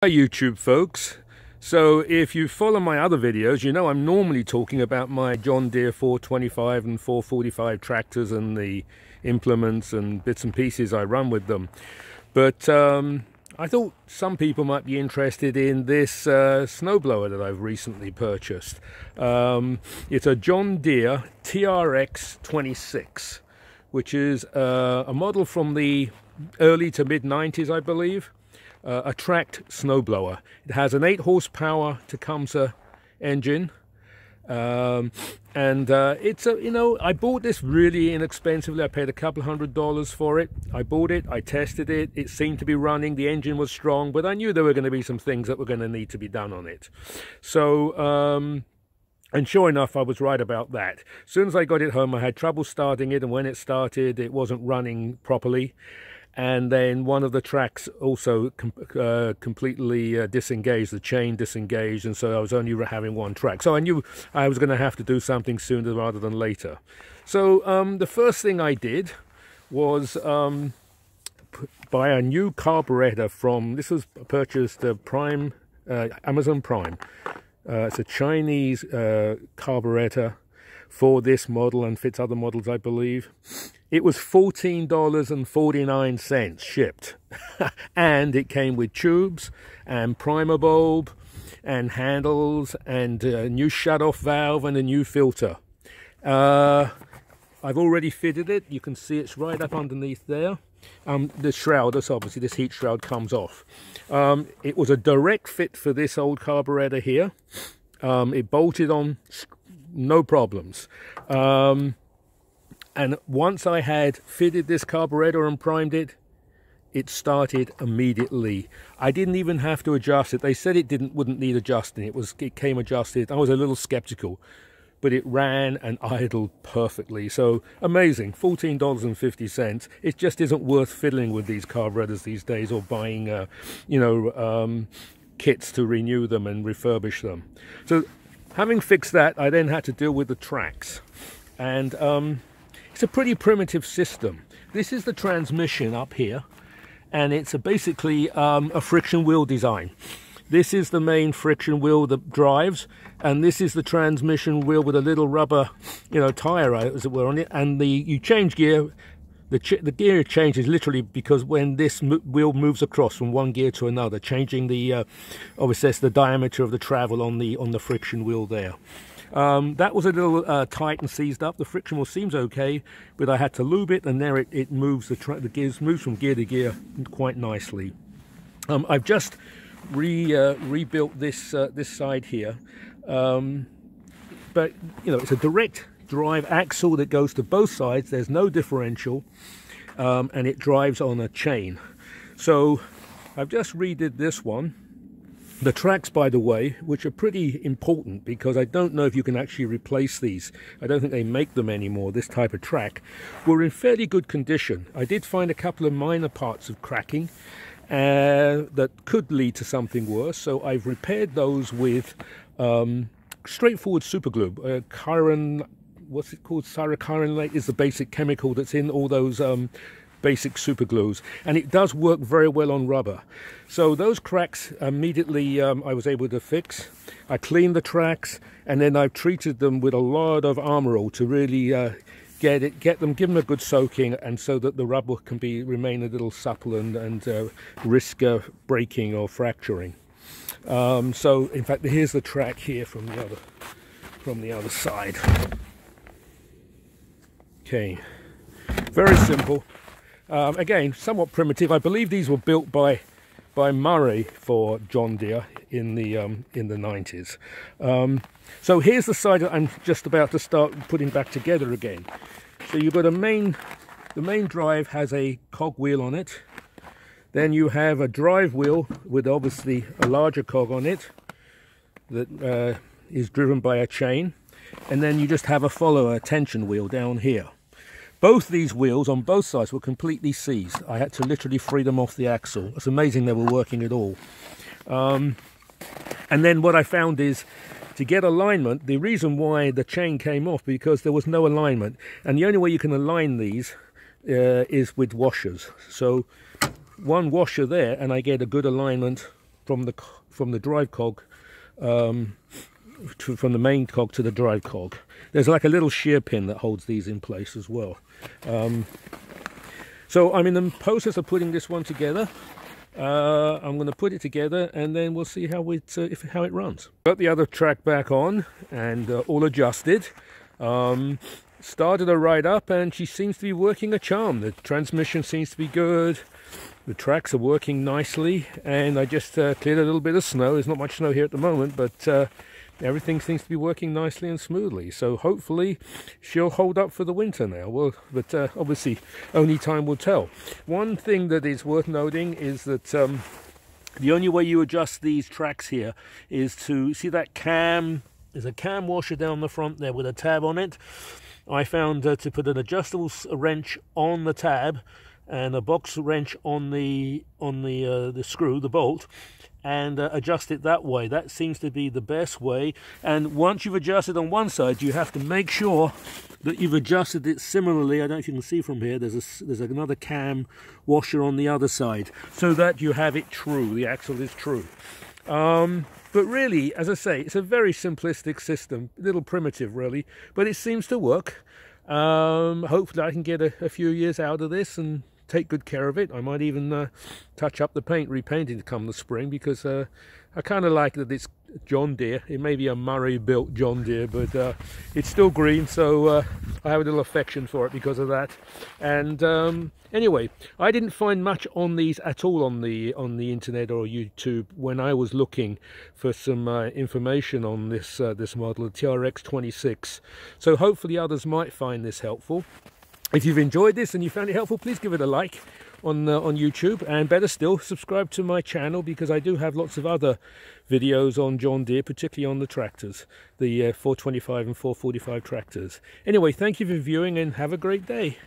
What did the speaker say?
Hi YouTube folks. So if you follow my other videos, you know I'm normally talking about my John Deere 425 and 445 tractors and the implements and bits and pieces I run with them. But I thought some people might be interested in this snowblower that I've recently purchased. It's a John Deere TRX26, which is a model from the early to mid 90s, I believe. A tracked snowblower. It has an 8 horsepower Tecumseh engine, and it's a, I bought this really inexpensively. I paid a couple $100 for it. I bought it, I tested it, it seemed to be running, the engine was strong, but I knew there were going to be some things that were going to need to be done on it. So and sure enough, I was right about that. As soon as I got it home, I had trouble starting it, and when it started, it wasn't running properly. And then one of the tracks also completely disengaged, the chain disengaged, and so I was only having one track. So I knew I was going to have to do something sooner rather than later. So the first thing I did was buy a new carburetor from, this was purchased Prime, Amazon Prime. It's a Chinese carburetor for this model and fits other models, I believe. It was $14.49 shipped, and it came with tubes and primer bulb and handles and a new shut-off valve and a new filter. I've already fitted it. You can see it's right up underneath there. The shroud, that's obviously this heat shroud comes off. It was a direct fit for this old carburetor here. It bolted on, no problems. And once I had fitted this carburetor and primed it, it started immediately. I didn't even have to adjust it. They said it wouldn't need adjusting. It came adjusted. I was a little skeptical, but it ran and idled perfectly. So amazing, $14.50. It just isn't worth fiddling with these carburetors these days, or buying, kits to renew them and refurbish them. So having fixed that, I then had to deal with the tracks, and it's a pretty primitive system. This is the transmission up here, and it's basically a friction wheel design. This is the main friction wheel that drives, and this is the transmission wheel with a little rubber, tire, as it were, on it. And you change gear. The gear changes literally because when this wheel moves across from one gear to another, changing the obviously that's the diameter of the travel on the friction wheel there. That was a little tight and seized up. The friction wheel seems okay, but I had to lube it, and there it moves. The gears moves from gear to gear quite nicely. I've just rebuilt this this side here, but it's a direct drive axle that goes to both sides. There's no differential, and it drives on a chain. So I've just redid this one. The tracks, by the way, which are pretty important because I don't know if you can actually replace these. I don't think they make them anymore, this type of track, were in fairly good condition. I did find a couple of minor parts of cracking that could lead to something worse, so I've repaired those with straightforward superglue. What's it called? Cyanoacrylate is the basic chemical that's in all those basic superglues, and it does work very well on rubber. So those cracks immediately I was able to fix. I cleaned the tracks, and then I've treated them with a lot of Armor All to really give them a good soaking, and so that the rubber can remain a little supple and risk breaking or fracturing. So in fact, here's the track here from the other side. Okay, very simple. Again, somewhat primitive. I believe these were built by Murray for John Deere in the 90s. So here's the side that I'm just about to start putting back together again. So you've got the main drive has a cog wheel on it. Then you have a drive wheel with obviously a larger cog on it that is driven by a chain, and then you just have a tension wheel down here. Both these wheels on both sides were completely seized. I had to literally free them off the axle. It's amazing they were working at all. And then what I found is, to get alignment, the reason why the chain came off, because there was no alignment. And the only way you can align these is with washers. So one washer there, and I get a good alignment from the drive cog, from the main cog to the drive cog. There's like a little shear pin that holds these in place as well. So I'm in the process of putting this one together. I'm going to put it together and then we'll see how it runs. Got the other track back on and all adjusted. Started her right up and she seems to be working a charm. The transmission seems to be good. The tracks are working nicely, and I just cleared a little bit of snow. There's not much snow here at the moment, but everything seems to be working nicely and smoothly. So hopefully she'll hold up for the winter now. Well, but obviously only time will tell. One thing that is worth noting is that the only way you adjust these tracks here is to see that cam. There's a cam washer down the front there with a tab on it. I found to put an adjustable wrench on the tab and a box wrench on the screw, the bolt, and adjust it that way. That seems to be the best way. And once you've adjusted on one side, you have to make sure that you've adjusted it similarly. I don't know if you can see from here, there's another cam washer on the other side, so that you have it true, the axle is true. But really, as I say, it's a very simplistic system, a little primitive really, but it seems to work. Hopefully I can get a few years out of this and take good care of it. I might even touch up the paint, repaint it come the spring, because I kind of like that it's John Deere. It may be a Murray-built John Deere, but it's still green, so I have a little affection for it because of that. And anyway, I didn't find much on these at all on the internet or YouTube when I was looking for some information on this model, the TRX26. So hopefully others might find this helpful. If you've enjoyed this and you found it helpful, please give it a like on YouTube, and better still, subscribe to my channel, because I do have lots of other videos on John Deere, particularly on the tractors, the 425 and 445 tractors. Anyway, thank you for viewing and have a great day.